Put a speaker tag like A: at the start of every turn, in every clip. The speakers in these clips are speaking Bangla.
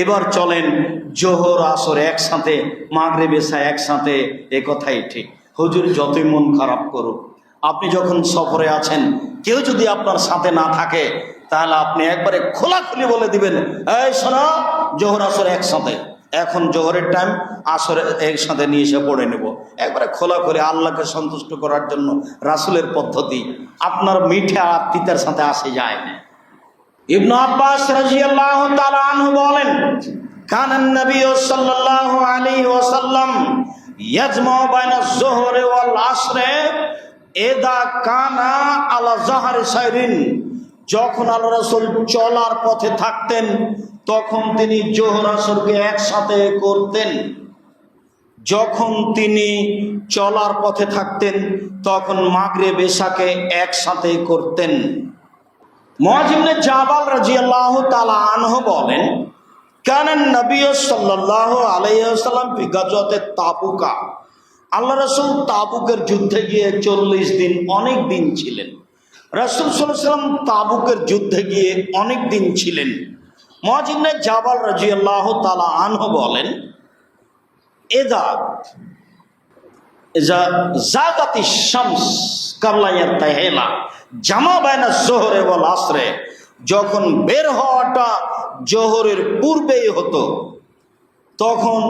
A: এবার চলেন জোহর আসর একসাথে, মাগরিব এশা একসাথে, এ কথাই ঠিক। হুজুর যতই মন খারাপ করুক, আপনি যখন সফরে আছেন, কেউ যদি আপনার সাথে না থাকে, তাহলে আপনি একবারে খোলাখুলি বলে দিবেন, এই শোনো, জোহর আসর একসাথে, এখন জোহরের টাইম, আসরে একসাথে নিয়ে এসে পড়ে নেব। একবারে খোলাখুলি, আল্লাহকে সন্তুষ্ট করার জন্য রাসূলের পদ্ধতি। আপনার মিঠা তিতার সাথে আসে যায় না। ইবনে আব্বাস রাদিয়াল্লাহু তাআলা আনহু বলেন, কানান নবী সাল্লাল্লাহু আলাইহি ওয়াসাল্লাম ইয়াজমা বাইনা যুহরি ওয়াল আসরে ইদা কানা আলা যাহরি সাইরিন। যখন আল্লাহ রাসূল চলার পথে থাকতেন, তখন তিনি জোহর আসরকে একসাথে করতেন। যখন তিনি চলার পথে থাকতেন, তখন মাগরিব এশাকে একসাথে করতেন। মুআয ইবনে জাবাল রাদিয়াল্লাহু তাআলা আনহু বলেন, কানান নবী সাল্লাল্লাহু আলাইহি ওয়াসাল্লাম ফি গাজওয়াতে তাবুকা। আল্লাহ রাসূল তাবুকের যুদ্ধে গিয়ে 40 দিন, অনেক দিন ছিলেন। রাসূল সাল্লাল্লাহু আলাইহি ওয়াসাল্লাম তাবুকের যুদ্ধে গিয়ে অনেক দিন ছিলেন। মুআয ইবনে জাবাল রাদিয়াল্লাহু তাআলা আনহু বলেন, ইযা জাগাতিশ শামস ক্বাবলা ইয়ারতাহিলা জামা বাইনা যুহরি ওয়াল আসরে। যখন বের হওয়াটা জোহরের পূর্বেই হতো, তখন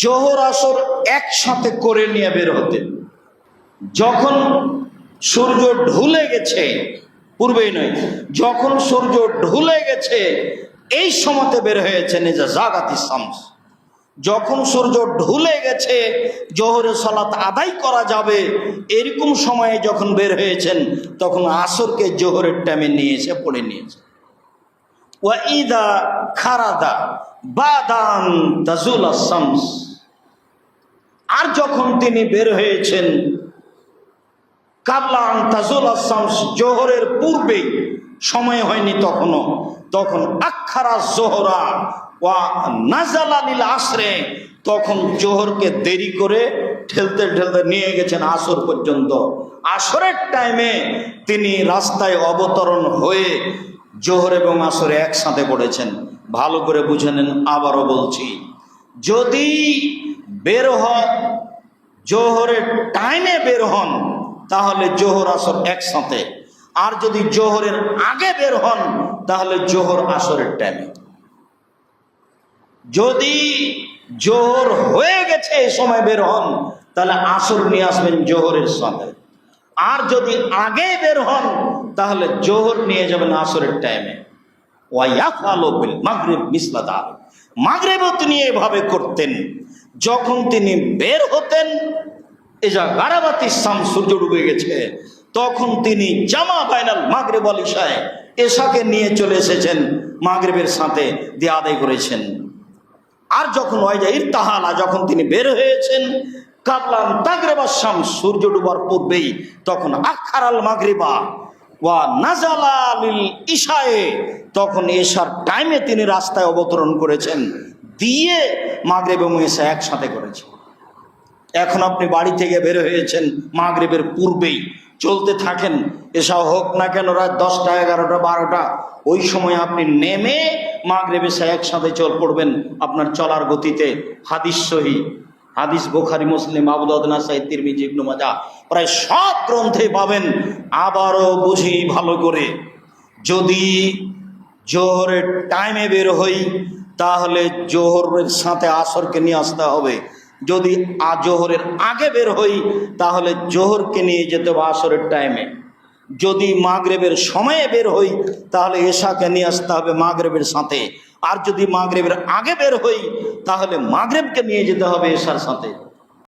A: জোহর আসর একসাথে করে নিয়ে বের হতেন। যখন সূর্য ঢুলে গেছে, পূর্বেই নয়, যখন সূর্য ঢুলে গেছে এই সময়তে বের হয়েছেন। এই যে জাগাতিশ শামস, যখন সূর্য ঢুলে গেছে, জোহরের সালাত আদায় করা যাবে, এরকম সময়ে যখন বের হয়েছেন, তখন আসরকে জোহরের টাইমে নিয়ে এসে পড়ে নিয়েছে। ওয়া ইদা খারাদা বাদান তাজুলাস শামস। আর যখন তিনি বের হয়েছেন কাবলা আন তাজুলাস শামস, জোহরের পূর্বে, সময় হয়নি তখনও, তখন আখারা জোহরা ওয়া নাজালা লিল আসরে, তখন জোহরকে দেরি করে ঠেলতে ঠেলতে নিয়ে গেছেন আসর পর্যন্ত। আসরের টাইমে তিনি রাস্তায় অবতরণ হয়ে জোহর এবং আসরে একসাথে পড়েছেন। ভালো করে বুঝে নেন, আবারও বলছি, যদি বের হন, জোহরের টাইমে বের হন, তাহলে জোহর আসর একসাথে। আর যদি জোহরের আগে বের হন, তাহলে জোহর আসরের টাইমে। যদি জোহর হয়ে গেছে এই সময় বের হন, তাহলে আসর নিয়ে আসবেন জোহরের সাথে। আর যদি আগে বের হন, তাহলে জোহর নিয়ে যাবেন আসরের টাইমে। ওয়ায়াফালু বিল মাগরিব মিসলা যালিক। মাগরিবও তিনি এভাবে করতেন। যখন তিনি বের হতেন, এই যে গারাবাতিস শামস, সূর্য ডুবে গেছে, তখন তিনি জামা বাইনাল মাগরিব ওয়াল ইশা, এশাকে নিয়ে চলে এসেছেন, মাগরিবের সাথে দিয়ে আদায় করেছেন। আর যখন ওয়াইজা ইরতাহালা, যখন তিনি বের হয়েছেন কাবলান তাগরিবাস শামস, সূর্য ডুবার পূর্বেই, তখন আখারাল মাগরিবা ওয়া নাজালা লিল ইশায়ে, তখন এশার টাইমে তিনি রাস্তায় অবতরণ করেছেন, দিয়ে মাগরিব এবং এশা একসাথে করেছেন। এখন আপনি বাড়ি থেকে বের হয়েছেন মাগরিবের পূর্বেই, চলতে থাকেন, এশা হোক না কেন রাত 10টা 11টা 12টা, ওই সময় আপনি নেমে মাগরিব এশা একসাথে চল পড়বেন আপনার চলার গতিতে। হাদিস সহিহ, হাদিস বুখারী, মুসলিম, আবু দাউদ, নাসাঈ, তিরমিজি, ইবনে মাজাহ, প্রায় সব গ্রন্থে পাবেন। আবারও বুঝি ভালো করে, যদি জোহরের টাইমে বের হই, তাহলে জোহরের সাথে আসরকে নিয়ে আসতে হবে। যদি জোহরের আগে বের হই, তাহলে জোহরকে নিয়ে যেতে হবে আসরের টাইমে। যদি মাগরিবের সময়ে বের হই, তাহলে এশাকে নিয়ে আসতে হবে মাগরিবের সাথে। আর যদি মাগরিবের আগে বের হই, তাহলে মাগরিবকে নিয়ে যেতে হবে এশার সাথে।